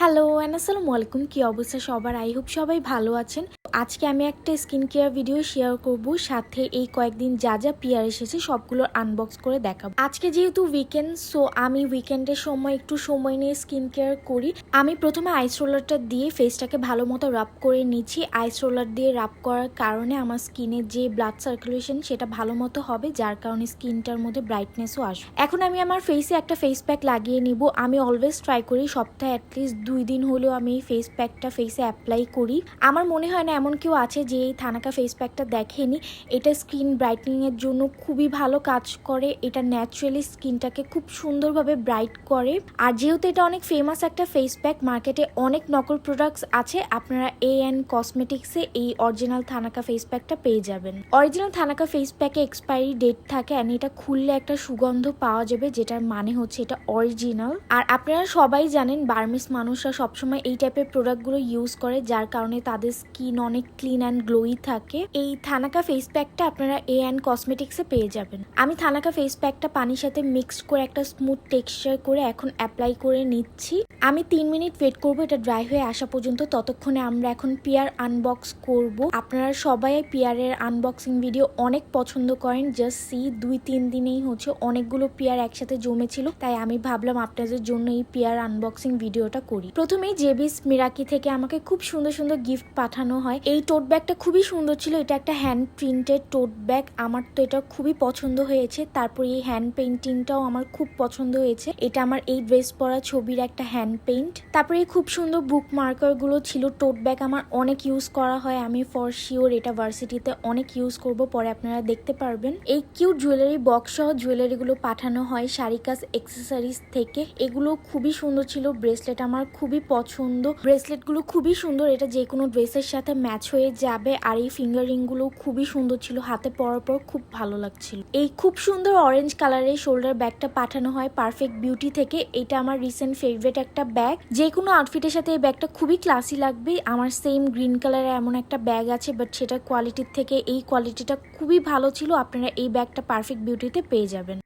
Hello আসসালামু আলাইকুম। কি অবস্থা সবার? আই হোপ সবাই ভালো আছেন। আজকে আমি একটা স্কিন কেয়ার ভিডিও শেয়ার করব, সাথে এই কয়েকদিন যা যা পিয়ার এসেছে সবগুলো আনবক্স করে দেখাবো। আজকে যেহেতু উইকেন্ড, সো আমি উইকেন্ডের সময় একটু সময় নিয়ে স্কিন কেয়ার করি। আমি প্রথমে আইস রোলারটা দিয়ে ফেসটাকে ভালো মতো রাব করে নিচ্ছি। আইস রোলার দিয়ে রাব করার কারণে আমার স্কিনের যে ব্লাড সার্কুলেশন সেটা ভালো মতো হবে, যার কারণে স্কিনটার মধ্যে ব্রাইটনেসও আসবে। এখন আমি আমার ফেসে একটা ফেস প্যাক লাগিয়ে নিব। আমি অলওয়েজ ট্রাই করি সপ্তাহে অ্যাটলিস্ট 2 দিন হলেও আমি এই ফেস প্যাকটা ফেসে অ্যাপ্লাই করি। আমার মনে হয় না এমন কেউ আছে যে এই থানাকা ফেস প্যাকটা দেখেনি। এটা স্কিন ব্রাইটনিংয়ের জন্য খুবই ভালো কাজ করে। এটা ন্যাচারালি স্কিনটাকে খুব সুন্দরভাবে ব্রাইট করে। আর যেহেতু এটা অনেক ফেমাস একটা ফেস প্যাক, মার্কেটে অনেক নকল প্রোডাক্টস আছে, আপনারা এএন কসমেটিক্সে এই অরিজিনাল থানাকা ফেস প্যাকটা পেয়ে যাবেন। অরিজিনাল থানাকা ফেস প্যাকে এক্সপায়ারি ডেট থাকে অ্যান্ড এটা খুললে একটা সুগন্ধ পাওয়া যাবে, যেটার মানে হচ্ছে এটা অরিজিনাল। আর আপনারা সবাই জানেন বার্মিস মানুষরা সবসময় এই টাইপের প্রোডাক্টগুলো ইউজ করে, যার কারণে তাদের স্কিন অনেক ক্লিন অ্যান্ড গ্লোই থাকে। এই থানাকা ফেস প্যাকটা আপনারা এএন কসমেটিক্সে পেয়ে যাবেন। আমি থানাকা ফেস প্যাকটা পানির সাথে মিক্সড করে একটা স্মুথ টেক্সচার করে এখন অ্যাপ্লাই করে নিচ্ছি। আমি 3 মিনিট ওয়েট করবো এটা ড্রাই হয়ে আসা পর্যন্ত। ততক্ষণে আমরা এখন পিয়ার আনবক্স করব। আপনারা সবাই পিয়ারের আনবক্সিং ভিডিও অনেক পছন্দ করেন। জাস্ট সি 2-3 দিনেই হচ্ছে অনেকগুলো পিয়ার একসাথে জমেছিল, তাই আমি ভাবলাম আপনাদের জন্য এই পিয়ার আনবক্সিং ভিডিওটা করি। প্রথমেই জেবিস মিরাকি থেকে আমাকে খুব সুন্দর সুন্দর গিফট পাঠানো হয়। এই টোট ব্যাগটা খুবই সুন্দর ছিল। এটা একটা হ্যান্ড প্রিন্টেড টোট ব্যাগ, আমার তো এটা খুবই পছন্দ হয়েছে। তারপর এই হ্যান্ড পেইন্টিংটাও আমার খুব পছন্দ হয়েছে। এটা আমার এই ড্রেস পরা ছবির একটা হ্যান্ড পেইন্ট। তারপরে এই খুব সুন্দর বুক মার্কার গুলো ছিল। টোট ব্যাগ আমার অনেক ইউজ করা হয়, আমি ফর শিওর এটা ভার্সিটিতে অনেক ইউজ করব, পরে আপনারা দেখতে পারবেন। এই কিউট জুয়েলারি বক্স সহ জুয়েলারি গুলো পাঠানো হয় সারিকাস এক্সেসরিজ থেকে। এগুলো খুবই সুন্দর ছিল। ব্রেসলেট আমার খুবই পছন্দ, ব্রেসলেট গুলো খুবই সুন্দর, এটা যে কোনো ড্রেসের সাথে ম্যাচ হয়ে যাবে। আর এই ফিঙ্গার রিং গুলো খুবই সুন্দর ছিল, হাতে পরার পর খুব ভালো লাগছিল। এই খুব সুন্দর অরেঞ্জ কালারের শোল্ডার ব্যাগটা পাঠানো হয় পারফেক্ট বিউটি থেকে। এটা আমার রিসেন্ট ফেভারিট একটা ব্যাগ, যে কোনো আউটফিটের সাথে এই ব্যাগটা খুবই ক্লাসি লাগবে। আমার সেম গ্রিন কালারের এমন একটা ব্যাগ আছে, বাট সেটা কোয়ালিটির থেকে এই কোয়ালিটিটা খুবই ভালো ছিল। আপনারা এই ব্যাগটা পারফেক্ট বিউটিতে পেয়ে যাবেন।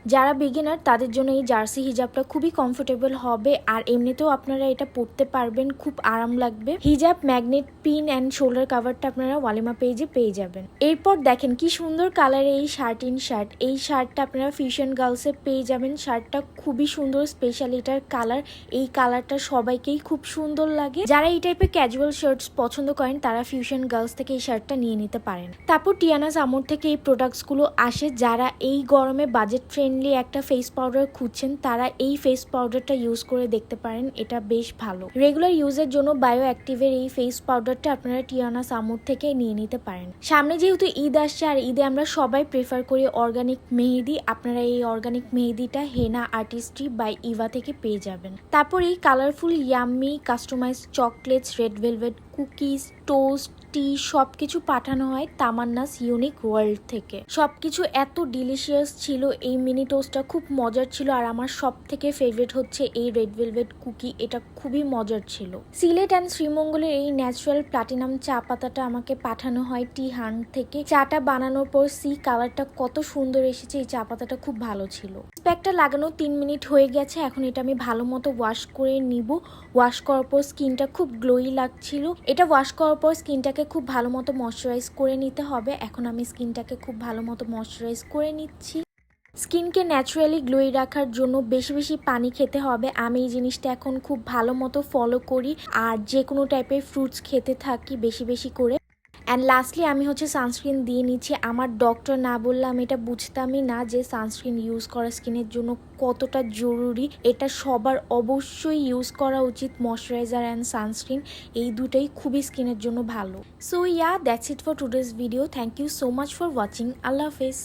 যারা বিগিনার তাদের জন্য এই জার্সি হিজাবটা খুবই কমফোর্টেবল হবে, আর এমনিতেও আপনারা এটা পরতে পারবেন, খুব আরাম লাগবে। হিজাব, ম্যাগনেট পিন অ্যান্ড শোল্ডার কাভারটা আপনারা ওয়ালিমা পেজে পেয়ে যাবেন। এরপর দেখেন কি সুন্দর কালারে এই শার্ট। এই শার্টটা আপনারা ফিউশন গার্লসে পেয়ে যাবেন। শার্টটা খুবই সুন্দর, স্পেশাল এটার কালার। এই কালারটা সবাইকেই খুব সুন্দর লাগে। যারা এই টাইপের ক্যাজুয়াল শার্টস পছন্দ করেন তারা ফিউশন গার্লস থেকে এই শার্টটা নিয়ে নিতে পারেন। তারপর টিয়ানা সামোর থেকে এই প্রোডাক্টসগুলো আসে। যারা এই গরমে বাজেট ফ্রেন্ডলি একটা ফেস পাউডার খুঁজছেন তারা এই ফেস পাউডারটা ইউজ করে দেখতে পারেন, এটা বেশ ভালো। রেগুলার ইউজের জন্য বায়ো অ্যাক্টিভের এই ফেস পাউডারটা আপনারা টিয়ানা সামোর থেকে নিয়ে নিতে পারেন। সামনে যেহেতু ঈদ আসছে, আর ঈদে আমরা সবাই প্রেফার করি অর্গানিক মেহেদি। আপনারা এই অর্গানিক মেহেদিটা হেনা আর্টিস্ট্রি বাই ইভা থেকে পেয়ে যাবেন। তারপর এই colourful yummy customize chocolates, red velvet cookies, toast, tea সবকিছু পাঠানো হয় তামান্নাস ইউনিক ওয়ার্ল্ড থেকে। সবকিছু এত ডিলিশিয়াস ছিল। এই মিনি টোস্টটা খুব মজার ছিল, আর আমার সব থেকে ফেভারিট হচ্ছে এই রেড ভেলভেট কুকি, এটা খুবই মজার ছিল। সিলেট অ্যান্ড শ্রীমঙ্গলের এই ন্যাচারাল প্লাটিনাম চা পাতাটা আমাকে পাঠানো হয় টি হান্ট থেকে। চাটা বানানোর পর সি কালারটা কত সুন্দর এসেছে, এই চা পাতাটা খুব ভালো ছিল। প্যাকটা লাগানো 3 মিনিট হয়ে গেছে, এখন এটা আমি ভালো মতো ওয়াশ করে নিব। ওয়াশ করার পর স্কিনটা খুব গ্লোই লাগছিল। এটা ওয়াশ করার পর স্কিনটাকে খুব ভালো মতো ময়শ্চারাইজ করে নিতে হবে। এখন আমি স্কিনটাকে খুব ভালো মতো ময়শ্চারাইজ করে নিচ্ছি। স্কিনকে ন্যাচারালি গ্লোই রাখার জন্য বেশি বেশি পানি খেতে হবে। আমি এই জিনিসটা এখন খুব ভালো মতো ফলো করি, আর যে কোনো টাইপের ফ্রুটস খেতে থাকি বেশি বেশি করে। অ্যান্ড লাস্টলি আমি হচ্ছে সানস্ক্রিন দিয়ে নিচ্ছি। আমার ডক্টর না বললে আমি এটা বুঝতামই না যে সানস্ক্রিন ইউজ করা স্কিনের জন্য কতটা জরুরি। এটা সবার অবশ্যই ইউজ করা উচিত। ময়শ্চারাইজার অ্যান্ড সানস্ক্রিন এই দুটাই খুবই স্কিনের জন্য ভালো। So that's it for today's video. Thank you so much for watching. আল্লাহ হাফেজ।